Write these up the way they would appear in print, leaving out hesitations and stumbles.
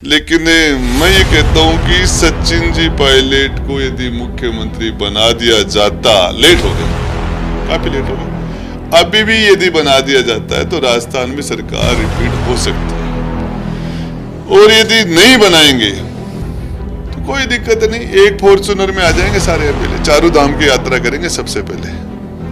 लेकिन मैं ये कहता हूं कि सचिन जी पायलट को यदि मुख्यमंत्री बना दिया जाता, लेट हो गया, काफी लेट हो गया, अभी भी यदि बना दिया जाता है तो राजस्थान में सरकार रिपीट हो सकती है। और यदि नहीं बनाएंगे तो कोई दिक्कत नहीं, एक फॉर्च्यूनर में आ जाएंगे सारे एमएलए, चारों धाम की यात्रा करेंगे सबसे पहले।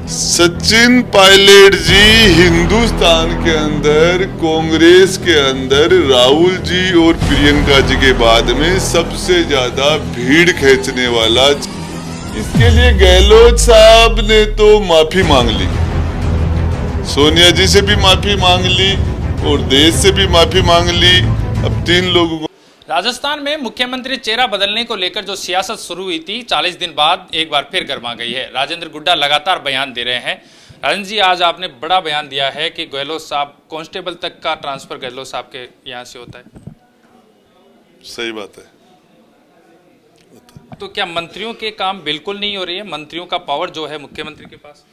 सचिन पायलट जी हिंदुस्तान के अंदर, कांग्रेस के अंदर राहुल जी और प्रियंका जी के बाद में सबसे ज्यादा भीड़ खींचने वाला। इसके लिए गहलोत साहब ने तो माफी मांग ली, सोनिया जी से भी माफी मांग ली और देश से भी माफी मांग ली। अब 3 लोगों को राजस्थान में मुख्यमंत्री चेहरा बदलने को लेकर जो सियासत शुरू हुई थी 40 दिन बाद एक बार फिर गर्मा गई है। राजेंद्र गुड्डा लगातार बयान दे रहे हैं। राजेंद्र जी, आज आपने बड़ा बयान दिया है कि गहलोत साहब, कांस्टेबल तक का ट्रांसफर गहलोत साहब के यहाँ से होता है। सही बात है। तो क्या मंत्रियों के काम बिल्कुल नहीं हो रही है? मंत्रियों का पावर जो है मुख्यमंत्री के पास।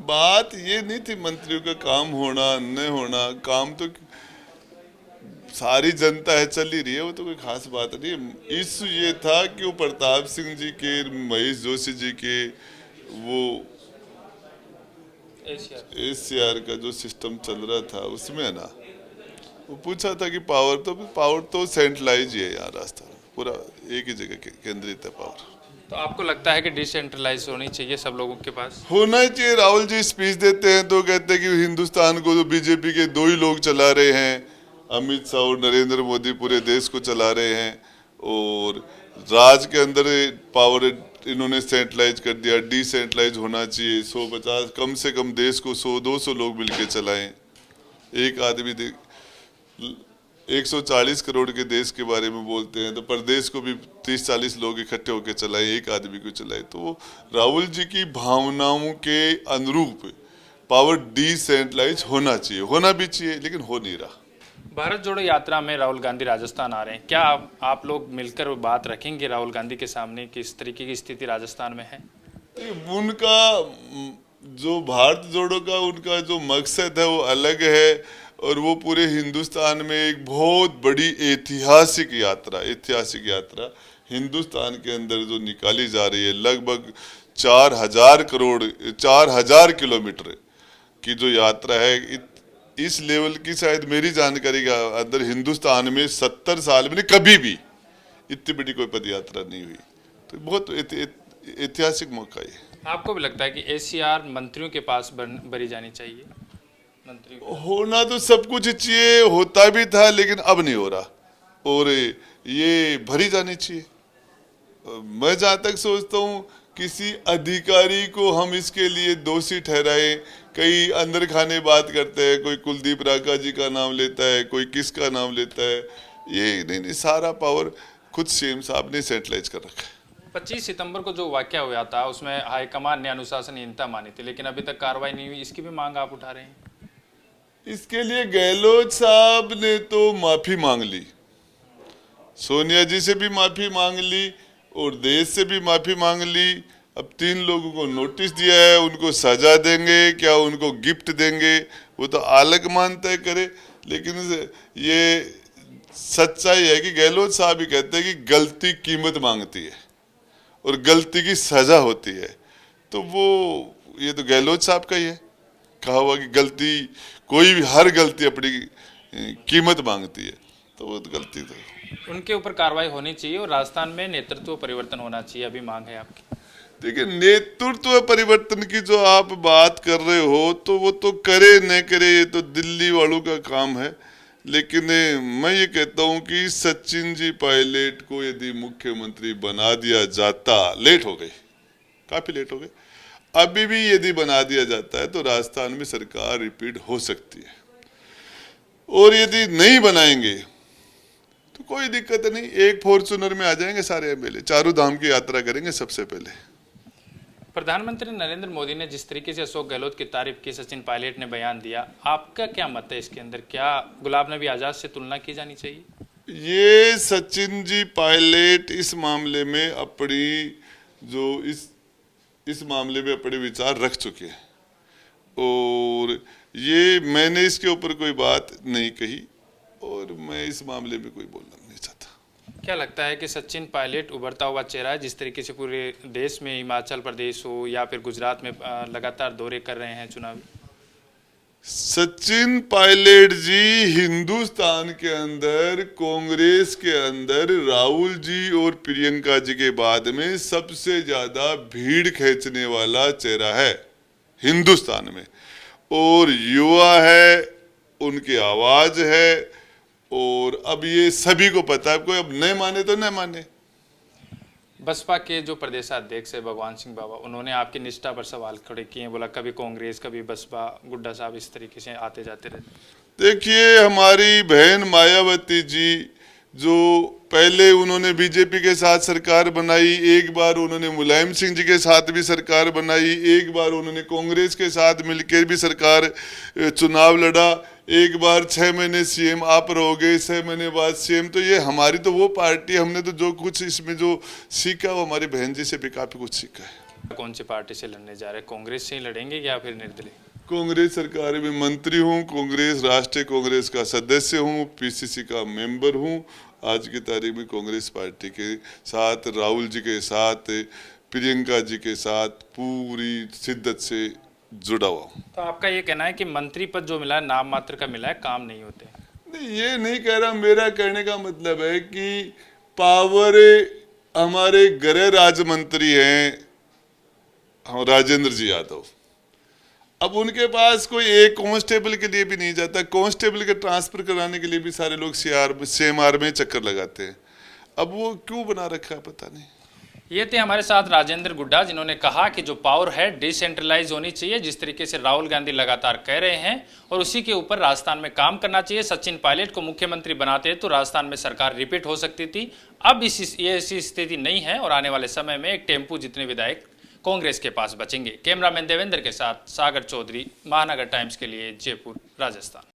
बात ये नहीं थी मंत्रियों का काम होना न होना, काम तो सारी जनता है चल ही रही है, वो तो कोई खास बात नहीं है। इश्यू ये था कि वो प्रताप सिंह जी के, महेश जोशी जी के, वो एसीआर का जो सिस्टम चल रहा था उसमें ना, वो पूछा था कि पावर तो सेंट्रलाइज ही है यहाँ राजस्थान, पूरा एक ही जगह केंद्रित है पावर। तो आपको लगता है कि डिसेंट्रलाइज होनी चाहिए, सब लोगों के पास होना ही चाहिए। राहुल जी स्पीच देते हैं तो कहते हैं कि हिंदुस्तान को तो बीजेपी के 2 ही लोग चला रहे हैं, अमित शाह और नरेंद्र मोदी पूरे देश को चला रहे हैं, और राज के अंदर पावर इन्होंने सेंट्रलाइज कर दिया। डिसेंट्रलाइज होना चाहिए, 150 कम से कम देश को 100-200 लोग मिलके चलाएं। एक आदमी 140 करोड़ के देश के बारे में बोलते हैं तो प्रदेश को भी 30-40 लोग इकट्ठे होकर चलाएं, एक आदमी को चलाएं। तो राहुल जी की भावनाओं के अनुरूप पावर डिसेंट्रलाइज होना चाहिए, होना भी चाहिए, लेकिन हो नहीं रहा। भारत जोड़ो यात्रा में राहुल गांधी राजस्थान आ रहे हैं, क्या आप लोग मिलकर बात रखेंगे राहुल गांधी के सामने कि इस तरीके की स्थिति राजस्थान में है? उनका जो भारत जोड़ो का उनका जो मकसद है वो अलग है, और वो पूरे हिंदुस्तान में एक बहुत बड़ी ऐतिहासिक यात्रा हिंदुस्तान के अंदर जो निकाली जा रही है। लगभग 4,000 किलोमीटर की जो यात्रा है, इस लेवल की शायद मेरी जानकारी के अंदर हिंदुस्तान में 70 साल में कभी भी इतनी बड़ी कोई पद यात्रा नहीं हुई। तो बहुत ऐतिहासिक मौका है। आपको भी लगता है कि एसीआर मंत्रियों के पास भरी जानी चाहिए? मंत्री होना तो सब कुछ चाहिए, होता भी था, लेकिन अब नहीं हो रहा, और ये भरी जानी चाहिए। मैं जहां तक सोचता हूँ किसी अधिकारी को हम इसके लिए दोषी ठहराए, कई अंदर खाने बात करते हैं, कोई कुलदीप राका जी का नाम लेता है, कोई किसका नाम लेता है, ये नहीं, सारा पावर खुद सीएम साहब ने सेंट्रलाइज कर रखा है। 25 सितंबर को जो वाकया हुआ था उसमें हाईकमान ने अनुशासनहीनता मानी थी, लेकिन अभी तक कार्रवाई नहीं हुई, इसकी भी मांग आप उठा रहे हैं? इसके लिए गहलोत साहब ने तो माफी मांग ली, सोनिया जी से भी माफी मांग ली और देश से भी माफी मांग ली। अब 3 लोगों को नोटिस दिया है, उनको सजा देंगे क्या उनको गिफ्ट देंगे वो तो अलग मान तय करे, लेकिन ये सच्चाई है कि गहलोत साहब ही कहते हैं कि गलती कीमत मांगती है और गलती की सजा होती है। तो वो ये तो गहलोत साहब का ही है, कहा हुआ कि गलती, कोई भी हर गलती अपनी कीमत मांगती है, तो वो तो गलती तो उनके ऊपर कार्रवाई होनी चाहिए और राजस्थान में नेतृत्व परिवर्तन होना चाहिए, अभी मांग है आपकी। देखिए, नेतृत्व परिवर्तन की जो आप बात कर रहे हो तो वो तो करे न करे, ये तो दिल्ली वालों का काम है, लेकिन मैं ये कहता हूँ कि सचिन जी पायलट को यदि मुख्यमंत्री बना दिया जाता, लेट हो गई, काफी लेट हो गई, अभी भी यदि बना दिया जाता है तो राजस्थान में सरकार रिपीट हो सकती है। और यदि नहीं बनाएंगे तो कोई दिक्कत नहीं, एक फॉर्च्यूनर में आ जाएंगे सारे एमएलए, चारों धाम की यात्रा करेंगे सबसे पहले। प्रधानमंत्री नरेंद्र मोदी ने जिस तरीके से अशोक गहलोत की तारीफ की, सचिन पायलट ने बयान दिया, आपका क्या मत है इसके अंदर? क्या गुलाब नबी आजाद से तुलना की जानी चाहिए? ये सचिन जी पायलट इस मामले में अपनी जो इस मामले में अपने विचार रख चुके हैं, और ये मैंने इसके ऊपर कोई बात नहीं कही, और मैं इस मामले में कोई बोलना नहीं चाहता। क्या लगता है कि सचिन पायलट उभरता हुआ चेहरा है? जिस तरीके से पूरे देश में, हिमाचल प्रदेश हो या फिर गुजरात में लगातार दौरे कर रहे हैं चुनावी। सचिन पायलट जी हिंदुस्तान के अंदर, कांग्रेस के अंदर राहुल जी और प्रियंका जी के बाद में सबसे ज्यादा भीड़ खींचने वाला चेहरा है हिंदुस्तान में। और युवा है, उनकी आवाज है, और अब ये सभी को पता है। कोई अब नहीं माने तो नहीं माने। बसपा के जो प्रदेशाध्यक्ष है भगवान सिंह बाबा, उन्होंने आपकी निष्ठा पर सवाल खड़े किए हैं। बोला कभी कांग्रेस कभी बसपा, गुड्डा साहब इस तरीके से आते जाते रहते। देखिए, हमारी बहन मायावती जी जो पहले उन्होंने बीजेपी के साथ सरकार बनाई, एक बार उन्होंने मुलायम सिंह जी के साथ भी सरकार बनाई, एक बार उन्होंने कांग्रेस के साथ मिलकर भी सरकार चुनाव लड़ा, एक बार 6 महीने सीएम आप रहोगे, 6 महीने बाद सीएम। तो ये हमारी तो वो पार्टी, हमने तो जो कुछ इसमें जो सीखा वो हमारी बहन जी से भी काफी कुछ सीखा है। कौन सी पार्टी से लड़ने जा रहे हैं? कांग्रेस से ही लड़ेंगे या फिर निर्दलीय? कांग्रेस सरकार में मंत्री हूँ, कांग्रेस राष्ट्रीय कांग्रेस का सदस्य हूँ, पीसीसी का मेंबर हूँ। आज की तारीख में कांग्रेस पार्टी के साथ, राहुल जी के साथ, प्रियंका जी के साथ पूरी शिद्दत से जुड़ा हुआ हूँ। तो आपका ये कहना है कि मंत्री पद जो मिला है नाम मात्र का मिला है, काम नहीं होते? नहीं, ये नहीं कह रहा। मेरा कहने का मतलब है कि पावर हमारे गृह राज्य मंत्री हैं राजेंद्र जी यादव। अब उनके पास कोई एक कांस्टेबल के लिए भी नहीं जाता। कांस्टेबल के ट्रांसफर कराने के लिए भी सारे लोग CMR में चक्कर लगाते हैं। अब वो क्यों बना रखा है पता नहीं। ये थे हमारे साथ राजेंद्र गुड्डा, जिन्होंने कहा कि जो पावर है डिसेंट्रलाइज होनी चाहिए, जिस तरीके से राहुल गांधी लगातार कह रहे हैं, और उसी के ऊपर राजस्थान में काम करना चाहिए। सचिन पायलट को मुख्यमंत्री बनाते तो राजस्थान में सरकार रिपीट हो सकती थी। अब ये ऐसी स्थिति नहीं है और आने वाले समय में एक टेम्पू जितने विधायक कांग्रेस के पास बचेंगे। कैमरामैन देवेंद्र के साथ सागर चौधरी, महानगर टाइम्स के लिए जयपुर, राजस्थान।